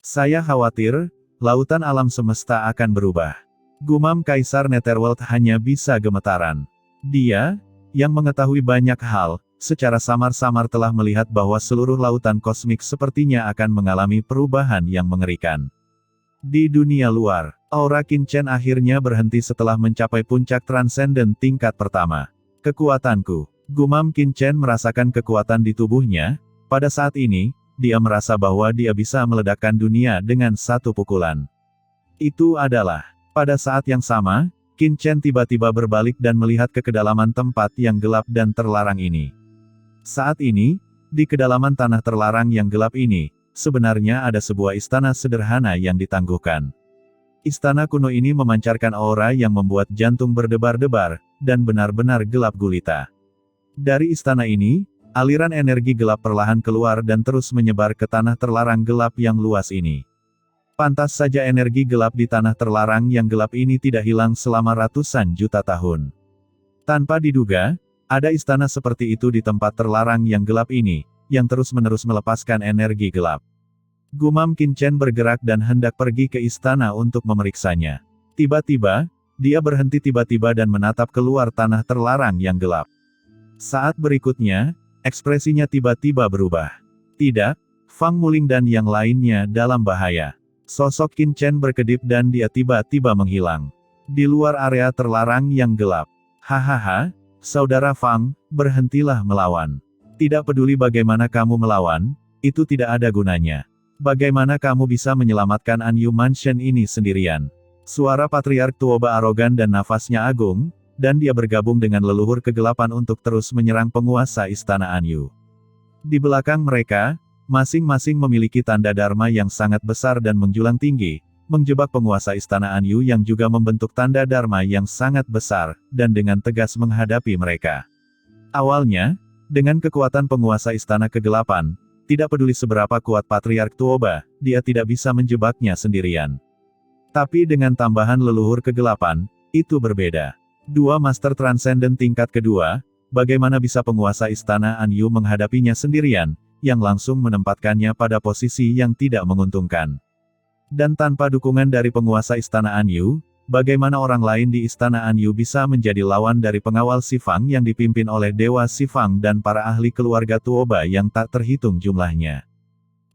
Saya khawatir, lautan alam semesta akan berubah. Gumam Kaisar Netherworld hanya bisa gemetaran. Dia, yang mengetahui banyak hal, secara samar-samar telah melihat bahwa seluruh lautan kosmik sepertinya akan mengalami perubahan yang mengerikan. Di dunia luar, aura Qin Chen akhirnya berhenti setelah mencapai puncak transenden tingkat pertama. Kekuatanku. Gumam Qin Chen merasakan kekuatan di tubuhnya. Pada saat ini, dia merasa bahwa dia bisa meledakkan dunia dengan satu pukulan. Itu adalah, pada saat yang sama, Qin Chen tiba-tiba berbalik dan melihat ke kedalaman tempat yang gelap dan terlarang ini. Saat ini, di kedalaman tanah terlarang yang gelap ini, sebenarnya ada sebuah istana sederhana yang ditangguhkan. Istana kuno ini memancarkan aura yang membuat jantung berdebar-debar, dan benar-benar gelap gulita. Dari istana ini, aliran energi gelap perlahan keluar dan terus menyebar ke tanah terlarang gelap yang luas ini. Pantas saja energi gelap di tanah terlarang yang gelap ini tidak hilang selama ratusan juta tahun. Tanpa diduga, ada istana seperti itu di tempat terlarang yang gelap ini, yang terus-menerus melepaskan energi gelap. Gumam Qin Chen bergerak dan hendak pergi ke istana untuk memeriksanya. Tiba-tiba, dia berhenti tiba-tiba dan menatap keluar tanah terlarang yang gelap. Saat berikutnya, ekspresinya tiba-tiba berubah. Tidak, Fang Muling dan yang lainnya dalam bahaya. Sosok Qin Chen berkedip dan dia tiba-tiba menghilang. Di luar area terlarang yang gelap. Hahaha, saudara Fang, berhentilah melawan. Tidak peduli bagaimana kamu melawan, itu tidak ada gunanya. Bagaimana kamu bisa menyelamatkan Anyu Mansion ini sendirian? Suara Patriark Tuoba arogan dan nafasnya agung, dan dia bergabung dengan leluhur kegelapan untuk terus menyerang penguasa istana Anyu. Di belakang mereka, masing-masing memiliki tanda dharma yang sangat besar dan menjulang tinggi, menjebak penguasa istana Anyu yang juga membentuk tanda dharma yang sangat besar, dan dengan tegas menghadapi mereka. Awalnya, dengan kekuatan penguasa istana kegelapan, tidak peduli seberapa kuat Patriark Tuoba, dia tidak bisa menjebaknya sendirian. Tapi dengan tambahan leluhur kegelapan, itu berbeda. Dua Master Transcendent tingkat kedua, bagaimana bisa penguasa istana Anyu menghadapinya sendirian, yang langsung menempatkannya pada posisi yang tidak menguntungkan. Dan tanpa dukungan dari penguasa istana Anyu, bagaimana orang lain di istana Anyu bisa menjadi lawan dari pengawal Sifang yang dipimpin oleh Dewa Sifang dan para ahli keluarga Tuoba yang tak terhitung jumlahnya.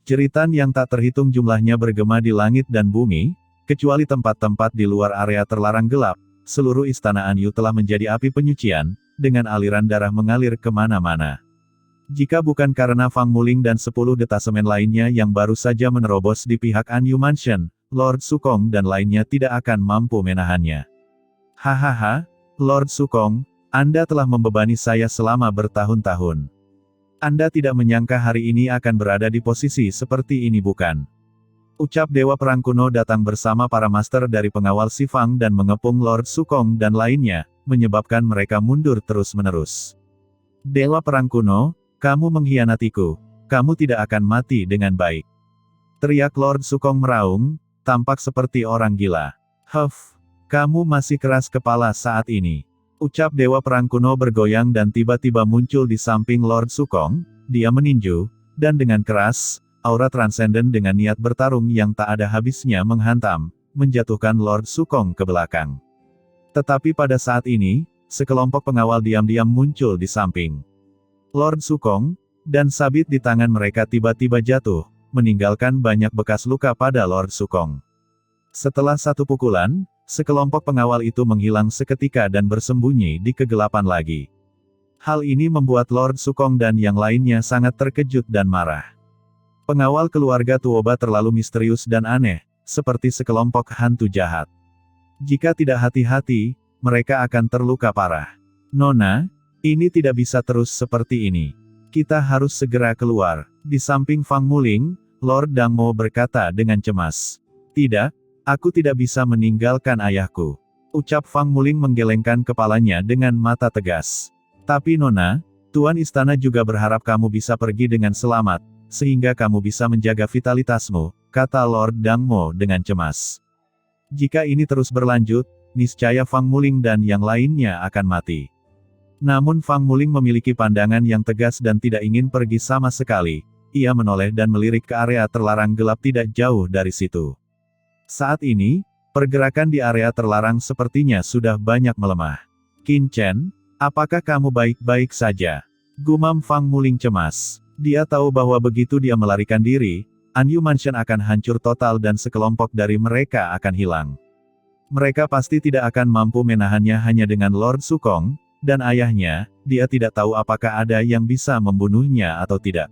Jeritan yang tak terhitung jumlahnya bergema di langit dan bumi, kecuali tempat-tempat di luar area terlarang gelap, seluruh istana Anyu telah menjadi api penyucian, dengan aliran darah mengalir kemana-mana. Jika bukan karena Fang Muling dan 10 detasemen lainnya yang baru saja menerobos di pihak Anyu Mansion, Lord Sukong dan lainnya tidak akan mampu menahannya. Hahaha, Lord Sukong, Anda telah membebani saya selama bertahun-tahun. Anda tidak menyangka hari ini akan berada di posisi seperti ini bukan? Ucap Dewa Perang Kuno datang bersama para master dari pengawal Sifang dan mengepung Lord Sukong dan lainnya, menyebabkan mereka mundur terus-menerus. Dewa Perang Kuno, kamu mengkhianatiku. Kamu tidak akan mati dengan baik. Teriak Lord Sukong meraung, tampak seperti orang gila. Huff, kamu masih keras kepala saat ini. Ucap Dewa Perang Kuno bergoyang dan tiba-tiba muncul di samping Lord Sukong, dia meninju, dan dengan keras, aura transenden dengan niat bertarung yang tak ada habisnya menghantam, menjatuhkan Lord Sukong ke belakang. Tetapi pada saat ini, sekelompok pengawal diam-diam muncul di samping Lord Sukong, dan sabit di tangan mereka tiba-tiba jatuh, meninggalkan banyak bekas luka pada Lord Sukong. Setelah satu pukulan, sekelompok pengawal itu menghilang seketika dan bersembunyi di kegelapan lagi. Hal ini membuat Lord Sukong dan yang lainnya sangat terkejut dan marah. Pengawal keluarga Tuoba terlalu misterius dan aneh, seperti sekelompok hantu jahat. Jika tidak hati-hati, mereka akan terluka parah. Nona, ini tidak bisa terus seperti ini. Kita harus segera keluar. Di samping Fang Muling, Lord Dangmo berkata dengan cemas. Tidak, aku tidak bisa meninggalkan ayahku. Ucap Fang Muling menggelengkan kepalanya dengan mata tegas. Tapi Nona, Tuan Istana juga berharap kamu bisa pergi dengan selamat, sehingga kamu bisa menjaga vitalitasmu, kata Lord Dangmo dengan cemas. Jika ini terus berlanjut, niscaya Fang Muling dan yang lainnya akan mati. Namun Fang Muling memiliki pandangan yang tegas dan tidak ingin pergi sama sekali, ia menoleh dan melirik ke area terlarang gelap tidak jauh dari situ. Saat ini, pergerakan di area terlarang sepertinya sudah banyak melemah. Qin Chen, apakah kamu baik-baik saja? Gumam Fang Muling cemas. Dia tahu bahwa begitu dia melarikan diri, Anyu Mansion akan hancur total dan sekelompok dari mereka akan hilang. Mereka pasti tidak akan mampu menahannya hanya dengan Lord Sukong, dan ayahnya, dia tidak tahu apakah ada yang bisa membunuhnya atau tidak.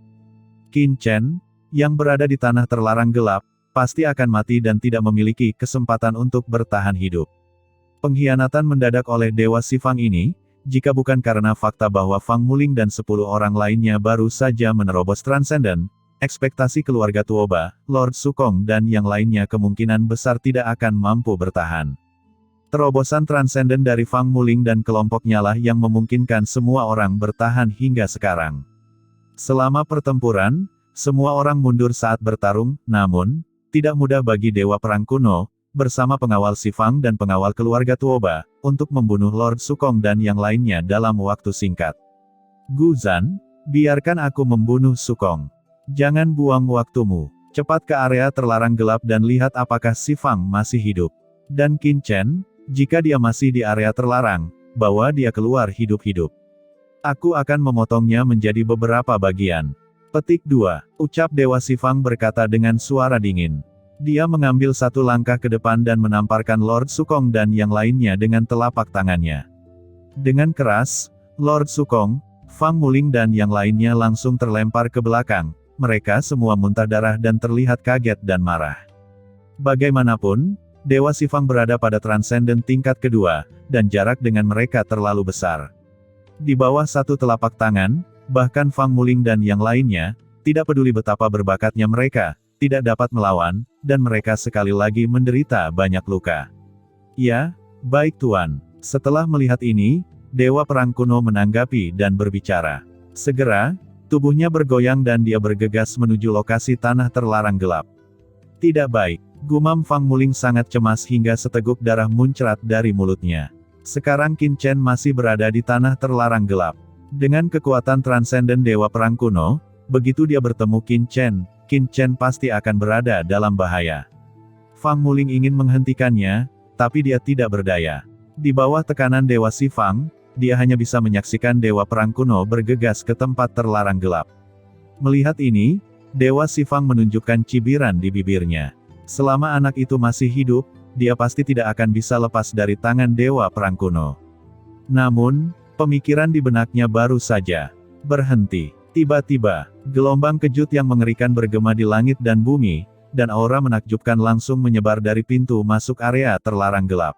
Qin Chen, yang berada di tanah terlarang gelap, pasti akan mati dan tidak memiliki kesempatan untuk bertahan hidup. Pengkhianatan mendadak oleh Dewa Xifang ini, jika bukan karena fakta bahwa Fang Muling dan 10 orang lainnya baru saja menerobos Transcendent, ekspektasi keluarga Tuoba, Lord Sukong dan yang lainnya kemungkinan besar tidak akan mampu bertahan. Terobosan Transcendent dari Fang Muling dan kelompoknya lah yang memungkinkan semua orang bertahan hingga sekarang. Selama pertempuran, semua orang mundur saat bertarung, namun, tidak mudah bagi Dewa Perang Kuno, bersama pengawal Xifang dan pengawal keluarga Tuoba, untuk membunuh Lord Sukong dan yang lainnya dalam waktu singkat. Guzan, biarkan aku membunuh Sukong. Jangan buang waktumu. Cepat ke area terlarang gelap dan lihat apakah Xifang masih hidup. Dan Qin Chen, jika dia masih di area terlarang, bawa dia keluar hidup-hidup. Aku akan memotongnya menjadi beberapa bagian. Petik 2. Ucap Dewa Xifang berkata dengan suara dingin. Dia mengambil satu langkah ke depan dan menamparkan Lord Sukong dan yang lainnya dengan telapak tangannya. Dengan keras, Lord Sukong, Fang Muling dan yang lainnya langsung terlempar ke belakang. Mereka semua muntah darah dan terlihat kaget dan marah. Bagaimanapun, Dewa Xifang berada pada Transcendent tingkat kedua, dan jarak dengan mereka terlalu besar. Di bawah satu telapak tangan, bahkan Fang Muling dan yang lainnya, tidak peduli betapa berbakatnya mereka, tidak dapat melawan, dan mereka sekali lagi menderita banyak luka. Ya, baik Tuan. Setelah melihat ini, Dewa Perang Kuno menanggapi dan berbicara. Segera, tubuhnya bergoyang dan dia bergegas menuju lokasi tanah terlarang gelap. Tidak baik. Gumam Fang Muling sangat cemas hingga seteguk darah muncrat dari mulutnya. Sekarang Qin Chen masih berada di tanah terlarang gelap. Dengan kekuatan Transcendent Dewa Perang Kuno, begitu dia bertemu Qin Chen pasti akan berada dalam bahaya. Fang Muling ingin menghentikannya, tapi dia tidak berdaya. Di bawah tekanan Dewa Xifang, dia hanya bisa menyaksikan Dewa Perang Kuno bergegas ke tempat terlarang gelap. Melihat ini, Dewa Xifang menunjukkan cibiran di bibirnya. Selama anak itu masih hidup, dia pasti tidak akan bisa lepas dari tangan Dewa Perang Kuno. Namun, pemikiran di benaknya baru saja berhenti. Tiba-tiba, gelombang kejut yang mengerikan bergema di langit dan bumi, dan aura menakjubkan langsung menyebar dari pintu masuk area terlarang gelap.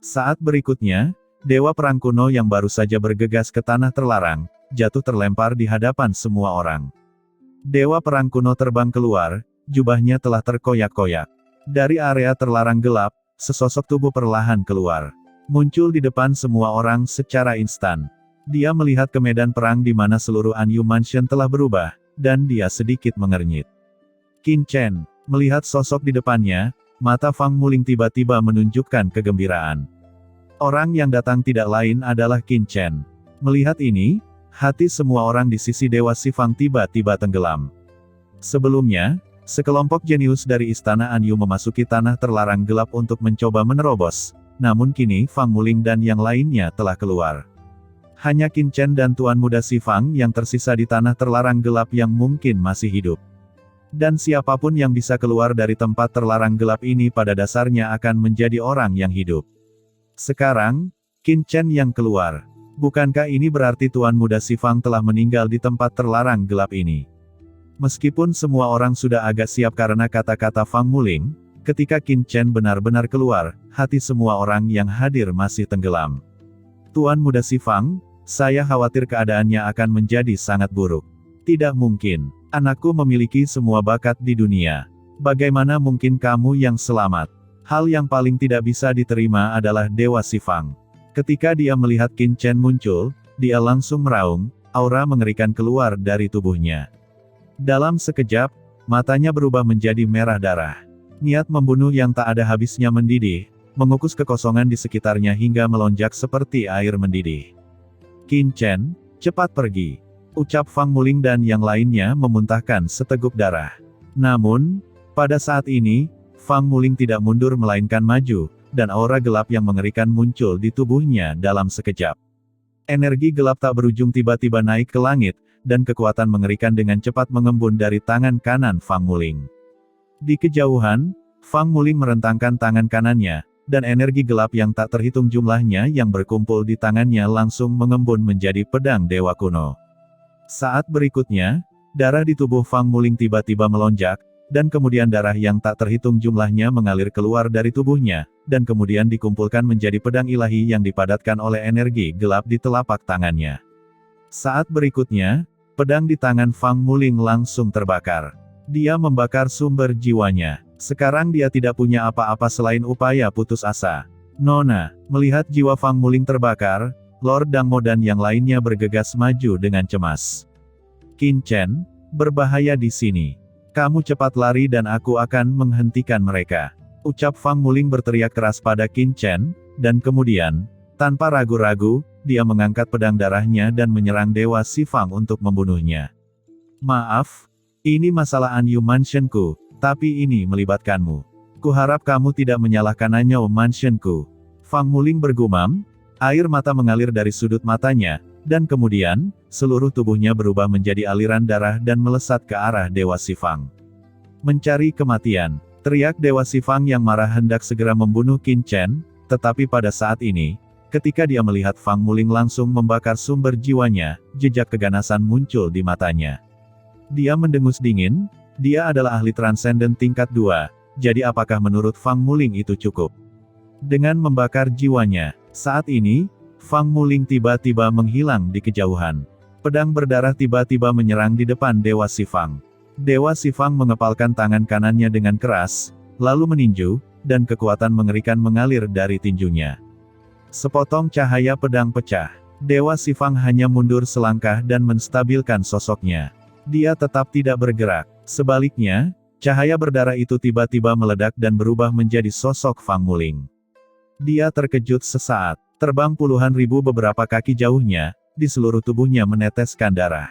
Saat berikutnya, Dewa Perang Kuno yang baru saja bergegas ke tanah terlarang, jatuh terlempar di hadapan semua orang. Dewa Perang Kuno terbang keluar, jubahnya telah terkoyak-koyak. Dari area terlarang gelap, sesosok tubuh perlahan keluar. Muncul di depan semua orang secara instan. Dia melihat ke medan perang di mana seluruh Anyu Mansion telah berubah, dan dia sedikit mengernyit. Qin Chen, melihat sosok di depannya, mata Fang Muling tiba-tiba menunjukkan kegembiraan. Orang yang datang tidak lain adalah Qin Chen. Melihat ini, hati semua orang di sisi Dewa Xifang tiba-tiba tenggelam. Sebelumnya, sekelompok jenius dari Istana Anyu memasuki tanah terlarang gelap untuk mencoba menerobos, namun kini Fang Muling dan yang lainnya telah keluar. Hanya Qin Chen dan Tuan Muda Xifang yang tersisa di tanah terlarang gelap yang mungkin masih hidup. Dan siapapun yang bisa keluar dari tempat terlarang gelap ini pada dasarnya akan menjadi orang yang hidup. Sekarang, Qin Chen yang keluar. Bukankah ini berarti Tuan Muda Xifang telah meninggal di tempat terlarang gelap ini? Meskipun semua orang sudah agak siap karena kata-kata Fang Muling, ketika Qin Chen benar-benar keluar, hati semua orang yang hadir masih tenggelam. Tuan Muda Xifang, saya khawatir keadaannya akan menjadi sangat buruk. Tidak mungkin. Anakku memiliki semua bakat di dunia. Bagaimana mungkin kamu yang selamat? Hal yang paling tidak bisa diterima adalah Dewa Xifang. Ketika dia melihat Qin Chen muncul, dia langsung meraung, aura mengerikan keluar dari tubuhnya. Dalam sekejap, matanya berubah menjadi merah darah. Niat membunuh yang tak ada habisnya mendidih, mengukus kekosongan di sekitarnya hingga melonjak seperti air mendidih. Qin Chen, cepat pergi. Ucap Fang Muling dan yang lainnya memuntahkan seteguk darah. Namun, pada saat ini, Fang Muling tidak mundur melainkan maju, dan aura gelap yang mengerikan muncul di tubuhnya dalam sekejap. Energi gelap tak berujung tiba-tiba naik ke langit, dan kekuatan mengerikan dengan cepat mengembun dari tangan kanan Fang Muling. Di kejauhan, Fang Muling merentangkan tangan kanannya, dan energi gelap yang tak terhitung jumlahnya yang berkumpul di tangannya langsung mengembun menjadi pedang dewa kuno. Saat berikutnya, darah di tubuh Fang Muling tiba-tiba melonjak, dan kemudian darah yang tak terhitung jumlahnya mengalir keluar dari tubuhnya, dan kemudian dikumpulkan menjadi pedang ilahi yang dipadatkan oleh energi gelap di telapak tangannya. Saat berikutnya, pedang di tangan Fang Muling langsung terbakar. Dia membakar sumber jiwanya. Sekarang dia tidak punya apa-apa selain upaya putus asa. Nona, melihat jiwa Fang Muling terbakar, Lord Dangmo dan yang lainnya bergegas maju dengan cemas. Qin Chen, berbahaya di sini. Kamu cepat lari dan aku akan menghentikan mereka. Ucap Fang Muling berteriak keras pada Qin Chen, dan kemudian, tanpa ragu-ragu, dia mengangkat pedang darahnya dan menyerang Dewa Xifang untuk membunuhnya. Maaf, ini masalah Anyu Mansionku, tapi ini melibatkanmu. Kuharap kamu tidak menyalahkan Anyu Mansionku. Fang Muling bergumam, air mata mengalir dari sudut matanya, dan kemudian, seluruh tubuhnya berubah menjadi aliran darah dan melesat ke arah Dewa Xifang. Mencari kematian, teriak Dewa Xifang yang marah hendak segera membunuh Qin Chen, tetapi pada saat ini, ketika dia melihat Fang Muling langsung membakar sumber jiwanya, jejak keganasan muncul di matanya. Dia mendengus dingin, dia adalah ahli transenden tingkat 2, jadi apakah menurut Fang Muling itu cukup? Dengan membakar jiwanya, saat ini, Fang Muling tiba-tiba menghilang di kejauhan. Pedang berdarah tiba-tiba menyerang di depan Dewa Xifang. Dewa Xifang mengepalkan tangan kanannya dengan keras, lalu meninju, dan kekuatan mengerikan mengalir dari tinjunya. Sepotong cahaya pedang pecah. Dewa Xifang hanya mundur selangkah dan menstabilkan sosoknya. Dia tetap tidak bergerak. Sebaliknya, cahaya berdarah itu tiba-tiba meledak dan berubah menjadi sosok Fang Muling. Dia terkejut sesaat, terbang puluhan ribu beberapa kaki jauhnya, di seluruh tubuhnya meneteskan darah.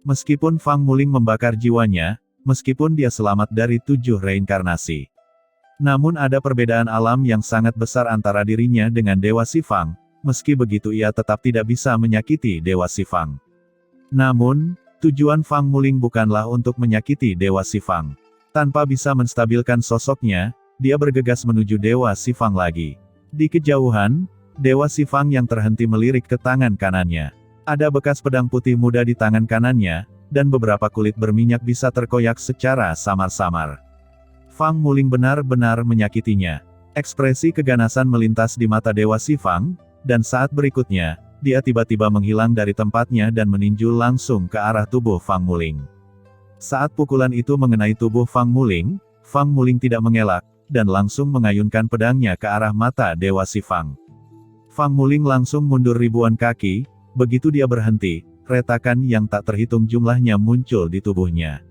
Meskipun Fang Muling membakar jiwanya, meskipun dia selamat dari 7 reinkarnasi. Namun ada perbedaan alam yang sangat besar antara dirinya dengan Dewa Xifang, meski begitu ia tetap tidak bisa menyakiti Dewa Xifang. Namun, tujuan Fang Muling bukanlah untuk menyakiti Dewa Xifang. Tanpa bisa menstabilkan sosoknya, dia bergegas menuju Dewa Xifang lagi. Di kejauhan, Dewa Xifang yang terhenti melirik ke tangan kanannya. Ada bekas pedang putih muda di tangan kanannya, dan beberapa kulit berminyak bisa terkoyak secara samar-samar. Fang Muling benar-benar menyakitinya. Ekspresi keganasan melintas di mata Dewa Xifang, dan saat berikutnya, dia tiba-tiba menghilang dari tempatnya dan meninju langsung ke arah tubuh Fang Muling. Saat pukulan itu mengenai tubuh Fang Muling tidak mengelak, dan langsung mengayunkan pedangnya ke arah mata Dewa Xifang. Fang Muling langsung mundur ribuan kaki, begitu dia berhenti, retakan yang tak terhitung jumlahnya muncul di tubuhnya.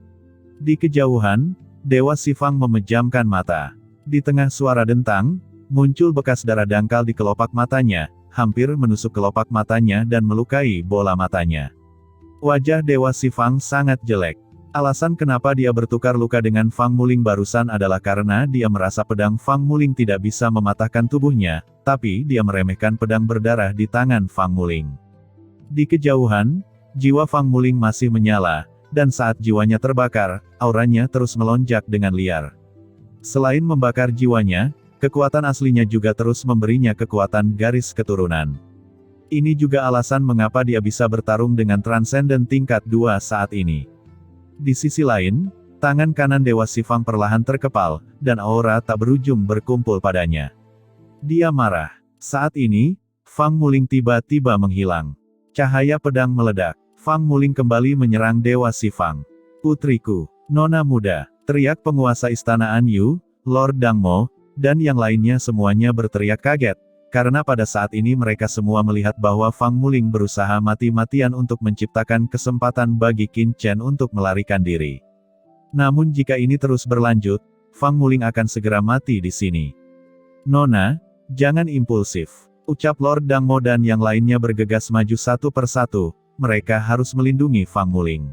Di kejauhan, Dewa Xifang memejamkan mata. Di tengah suara dentang, muncul bekas darah dangkal di kelopak matanya, hampir menusuk kelopak matanya dan melukai bola matanya. Wajah Dewa Xifang sangat jelek. Alasan kenapa dia bertukar luka dengan Fang Muling barusan adalah karena dia merasa pedang Fang Muling tidak bisa mematahkan tubuhnya, tapi dia meremehkan pedang berdarah di tangan Fang Muling. Di kejauhan, jiwa Fang Muling masih menyala, dan saat jiwanya terbakar, auranya terus melonjak dengan liar. Selain membakar jiwanya, kekuatan aslinya juga terus memberinya kekuatan garis keturunan. Ini juga alasan mengapa dia bisa bertarung dengan transenden tingkat 2 saat ini. Di sisi lain, tangan kanan Dewa Xifang perlahan terkepal, dan aura tak berujung berkumpul padanya. Dia marah. Saat ini, Fang Muling tiba-tiba menghilang. Cahaya pedang meledak. Fang Muling kembali menyerang Dewa Xifang. Putriku, Nona muda, teriak penguasa istana Anyu, Lord Dangmo, dan yang lainnya semuanya berteriak kaget, karena pada saat ini mereka semua melihat bahwa Fang Muling berusaha mati-matian untuk menciptakan kesempatan bagi Qin Chen untuk melarikan diri. Namun jika ini terus berlanjut, Fang Muling akan segera mati di sini. Nona, jangan impulsif, ucap Lord Dangmo dan yang lainnya bergegas maju satu persatu, mereka harus melindungi Fang Muling.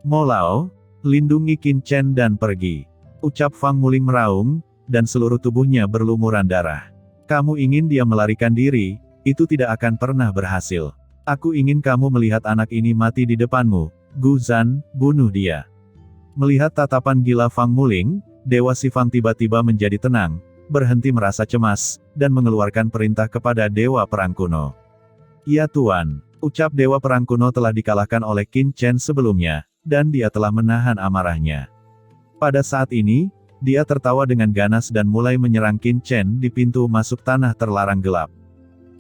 Mo Lao, lindungi Qin Chen dan pergi. Ucap Fang Muling meraung, dan seluruh tubuhnya berlumuran darah. Kamu ingin dia melarikan diri, itu tidak akan pernah berhasil. Aku ingin kamu melihat anak ini mati di depanmu. Gu Zan, bunuh dia. Melihat tatapan gila Fang Muling, Dewa Xifang tiba-tiba menjadi tenang, berhenti merasa cemas, dan mengeluarkan perintah kepada Dewa Perang Kuno. Ya Tuan, ucap Dewa Perang Kuno telah dikalahkan oleh Qin Chen sebelumnya, dan dia telah menahan amarahnya. Pada saat ini, dia tertawa dengan ganas dan mulai menyerang Qin Chen di pintu masuk tanah terlarang gelap.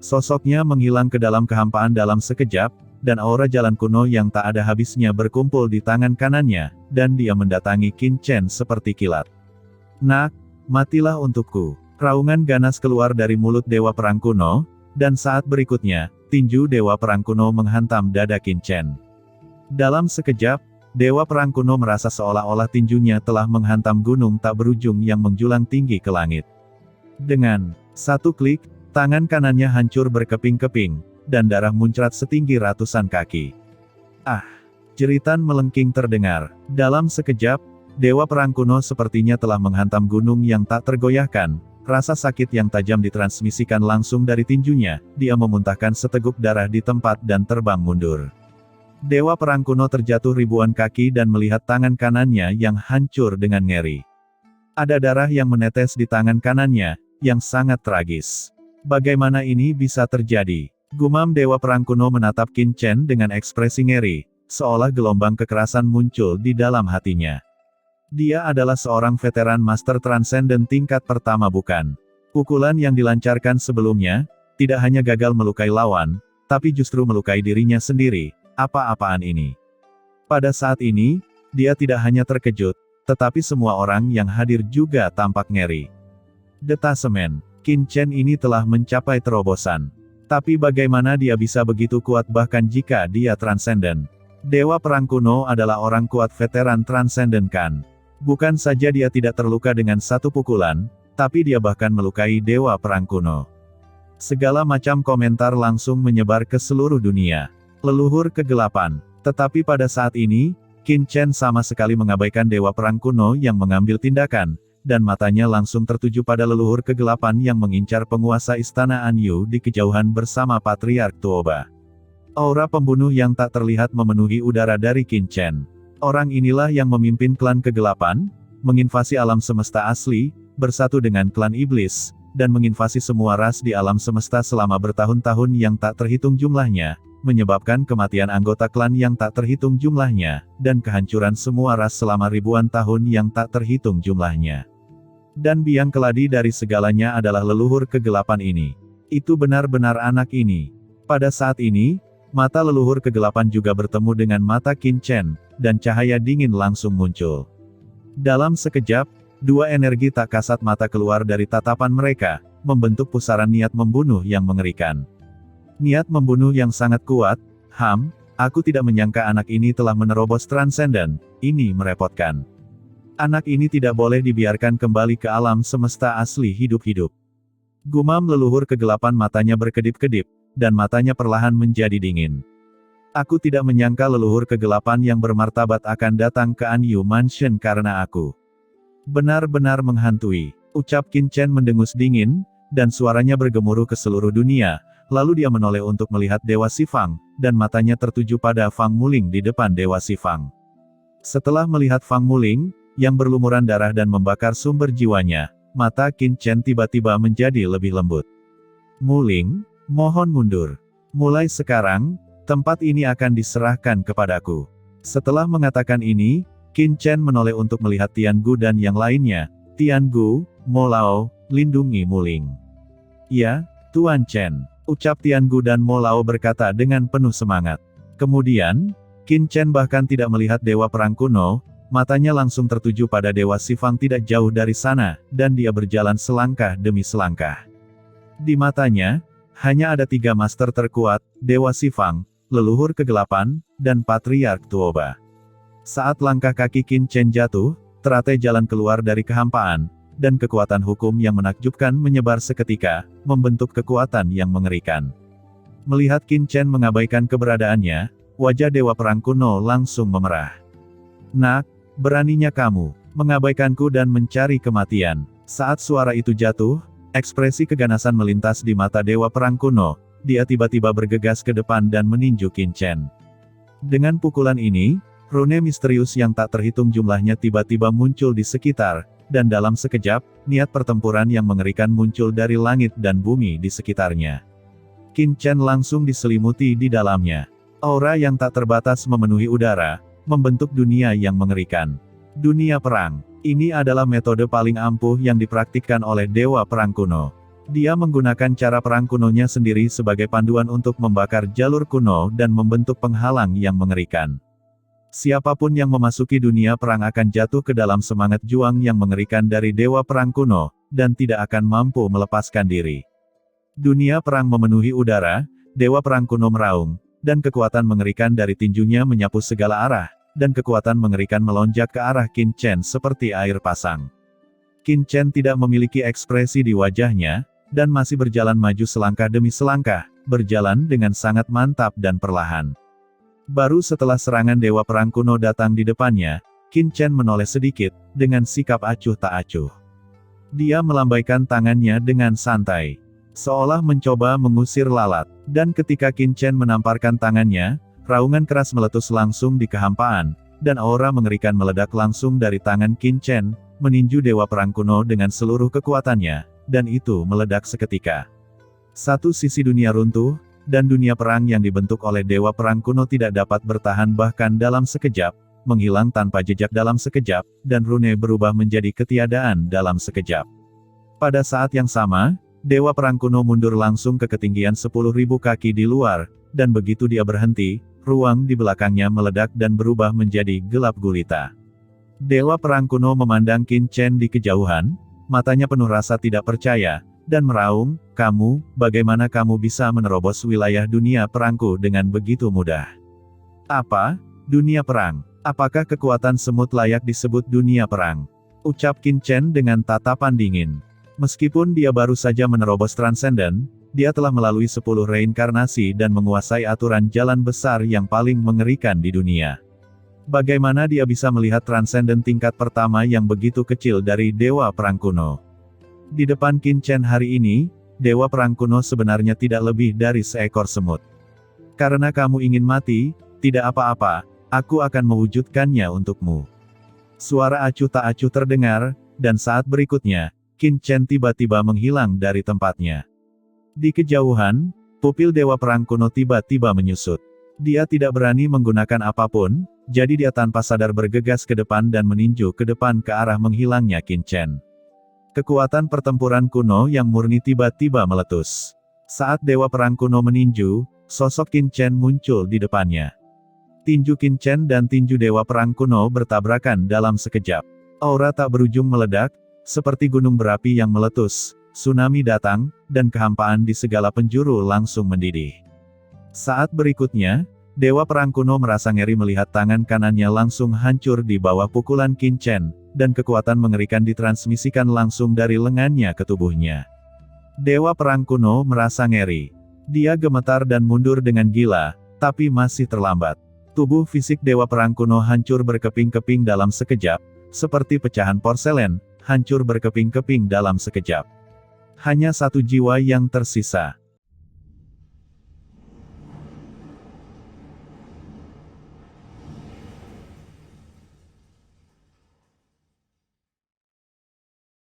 Sosoknya menghilang ke dalam kehampaan dalam sekejap, dan aura jalan kuno yang tak ada habisnya berkumpul di tangan kanannya, dan dia mendatangi Qin Chen seperti kilat. Nak, matilah untukku. Raungan ganas keluar dari mulut Dewa Perang Kuno, dan saat berikutnya, tinju Dewa Perang Kuno menghantam dada Qin Chen. Dalam sekejap, Dewa Perang Kuno merasa seolah-olah tinjunya telah menghantam gunung tak berujung yang menjulang tinggi ke langit. Dengan satu klik, tangan kanannya hancur berkeping-keping, dan darah muncrat setinggi ratusan kaki. Ah! Jeritan melengking terdengar. Dalam sekejap, Dewa Perang Kuno sepertinya telah menghantam gunung yang tak tergoyahkan. Rasa sakit yang tajam ditransmisikan langsung dari tinjunya, dia memuntahkan seteguk darah di tempat dan terbang mundur. Dewa Perang Kuno terjatuh ribuan kaki dan melihat tangan kanannya yang hancur dengan ngeri. Ada darah yang menetes di tangan kanannya, yang sangat tragis. Bagaimana ini bisa terjadi? Gumam Dewa Perang Kuno menatap Qin Chen dengan ekspresi ngeri, seolah gelombang kekerasan muncul di dalam hatinya. Dia adalah seorang veteran Master Transcendent tingkat pertama bukan? Pukulan yang dilancarkan sebelumnya, tidak hanya gagal melukai lawan, tapi justru melukai dirinya sendiri. Apa-apaan ini? Pada saat ini, dia tidak hanya terkejut, tetapi semua orang yang hadir juga tampak ngeri. Detasemen, Qin Chen ini telah mencapai terobosan. Tapi bagaimana dia bisa begitu kuat bahkan jika dia transenden? Dewa Perang Kuno adalah orang kuat veteran transenden kan? Bukan saja dia tidak terluka dengan satu pukulan, tapi dia bahkan melukai Dewa Perang Kuno. Segala macam komentar langsung menyebar ke seluruh dunia. Leluhur kegelapan. Tetapi pada saat ini, Qin Chen sama sekali mengabaikan Dewa Perang Kuno yang mengambil tindakan, dan matanya langsung tertuju pada leluhur kegelapan yang mengincar penguasa Istana Anyu di kejauhan bersama Patriark Tuoba. Aura pembunuh yang tak terlihat memenuhi udara dari Qin Chen. Orang inilah yang memimpin klan kegelapan, menginvasi alam semesta asli, bersatu dengan klan iblis, dan menginvasi semua ras di alam semesta selama bertahun-tahun yang tak terhitung jumlahnya, menyebabkan kematian anggota klan yang tak terhitung jumlahnya, dan kehancuran semua ras selama ribuan tahun yang tak terhitung jumlahnya. Dan biang keladi dari segalanya adalah leluhur kegelapan ini. Itu benar-benar anak ini. Pada saat ini, mata leluhur kegelapan juga bertemu dengan mata Qin Chen, dan cahaya dingin langsung muncul. Dalam sekejap, dua energi tak kasat mata keluar dari tatapan mereka, membentuk pusaran niat membunuh yang mengerikan. Niat membunuh yang sangat kuat. Aku tidak menyangka anak ini telah menerobos transenden, ini merepotkan. Anak ini tidak boleh dibiarkan kembali ke alam semesta asli hidup-hidup. Gumam leluhur kegelapan, matanya berkedip-kedip, dan matanya perlahan menjadi dingin. Aku tidak menyangka leluhur kegelapan yang bermartabat akan datang ke Anyu Mansion karena aku. Benar-benar menghantui, ucap Qin Chen mendengus dingin, dan suaranya bergemuruh ke seluruh dunia. Lalu dia menoleh untuk melihat Dewa Xifang, dan matanya tertuju pada Fang Muling di depan Dewa Xifang. Setelah melihat Fang Muling, yang berlumuran darah dan membakar sumber jiwanya, mata Qin Chen tiba-tiba menjadi lebih lembut. Muling, mohon mundur. Mulai sekarang, tempat ini akan diserahkan kepadaku. Setelah mengatakan ini, Qin Chen menoleh untuk melihat Tian Gu dan yang lainnya. Tian Gu, Mo Lao, lindungi Muling. Ya, Tuan Chen. Ucap Tian Gu dan Mo Lao berkata dengan penuh semangat. Kemudian, Qin Chen bahkan tidak melihat Dewa Perang Kuno, matanya langsung tertuju pada Dewa Xifang tidak jauh dari sana, dan dia berjalan selangkah demi selangkah. Di matanya, hanya ada tiga master terkuat, Dewa Xifang, leluhur kegelapan, dan Patriark Tuoba. Saat langkah kaki Qin Chen jatuh, teratai jalan keluar dari kehampaan, dan kekuatan hukum yang menakjubkan menyebar seketika, membentuk kekuatan yang mengerikan. Melihat Qin Chen mengabaikan keberadaannya, wajah Dewa Perang kuno langsung memerah. "Nak, beraninya kamu mengabaikanku dan mencari kematian." Saat suara itu jatuh, ekspresi keganasan melintas di mata Dewa Perang kuno. Dia tiba-tiba bergegas ke depan dan meninju Qin Chen. Dengan pukulan ini, rune misterius yang tak terhitung jumlahnya tiba-tiba muncul di sekitar, dan dalam sekejap, niat pertempuran yang mengerikan muncul dari langit dan bumi di sekitarnya. Qin Chen langsung diselimuti di dalamnya. Aura yang tak terbatas memenuhi udara, membentuk dunia yang mengerikan. Dunia perang. Ini adalah metode paling ampuh yang dipraktikkan oleh Dewa Perang kuno. Dia menggunakan cara perang kunonya sendiri sebagai panduan untuk membakar jalur kuno dan membentuk penghalang yang mengerikan. Siapapun yang memasuki dunia perang akan jatuh ke dalam semangat juang yang mengerikan dari Dewa Perang kuno, dan tidak akan mampu melepaskan diri. Dunia perang memenuhi udara, Dewa Perang kuno meraung, dan kekuatan mengerikan dari tinjunya menyapu segala arah, dan kekuatan mengerikan melonjak ke arah Qin Chen seperti air pasang. Qin Chen tidak memiliki ekspresi di wajahnya, dan masih berjalan maju selangkah demi selangkah, berjalan dengan sangat mantap dan perlahan. Baru setelah serangan Dewa Perang kuno datang di depannya, Qin Chen menoleh sedikit, dengan sikap acuh tak acuh. Dia melambaikan tangannya dengan santai, seolah mencoba mengusir lalat, dan ketika Qin Chen menamparkan tangannya, raungan keras meletus langsung di kehampaan, dan aura mengerikan meledak langsung dari tangan Qin Chen, meninju Dewa Perang kuno dengan seluruh kekuatannya, dan itu meledak seketika. Satu sisi dunia runtuh, dan dunia perang yang dibentuk oleh Dewa Perang kuno tidak dapat bertahan bahkan dalam sekejap, menghilang tanpa jejak dalam sekejap, dan rune berubah menjadi ketiadaan dalam sekejap. Pada saat yang sama, Dewa Perang kuno mundur langsung ke ketinggian 10.000 kaki di luar, dan begitu dia berhenti, ruang di belakangnya meledak dan berubah menjadi gelap gulita. Dewa Perang kuno memandang Qin Chen di kejauhan, matanya penuh rasa tidak percaya, dan meraung, "Kamu, bagaimana kamu bisa menerobos wilayah dunia perangku dengan begitu mudah?" "Apa? Dunia perang? Apakah kekuatan semut layak disebut dunia perang?" ucap Qin Chen dengan tatapan dingin. Meskipun dia baru saja menerobos transenden, dia telah melalui 10 reinkarnasi dan menguasai aturan jalan besar yang paling mengerikan di dunia. Bagaimana dia bisa melihat transenden tingkat pertama yang begitu kecil dari Dewa Perang kuno? Di depan Qin Chen hari ini, Dewa Perang kuno sebenarnya tidak lebih dari seekor semut. "Karena kamu ingin mati, tidak apa-apa, aku akan mewujudkannya untukmu." Suara acuh tak acuh terdengar, dan saat berikutnya, Qin Chen tiba-tiba menghilang dari tempatnya. Di kejauhan, pupil Dewa Perang kuno tiba-tiba menyusut. Dia tidak berani menggunakan apapun, jadi dia tanpa sadar bergegas ke depan dan meninju ke depan ke arah menghilangnya Qin Chen. Kekuatan pertempuran kuno yang murni tiba-tiba meletus. Saat Dewa Perang kuno meninju, sosok Qin Chen muncul di depannya. Tinju Qin Chen dan tinju Dewa Perang kuno bertabrakan dalam sekejap. Aura tak berujung meledak, seperti gunung berapi yang meletus. Tsunami datang, dan kehampaan di segala penjuru langsung mendidih. Saat berikutnya, Dewa Perang kuno merasa ngeri melihat tangan kanannya langsung hancur di bawah pukulan Qin Chen, dan kekuatan mengerikan ditransmisikan langsung dari lengannya ke tubuhnya. Dewa Perang kuno merasa ngeri. Dia gemetar dan mundur dengan gila, tapi masih terlambat. Tubuh fisik Dewa Perang kuno hancur berkeping-keping dalam sekejap, seperti pecahan porselen, hancur berkeping-keping dalam sekejap. Hanya satu jiwa yang tersisa.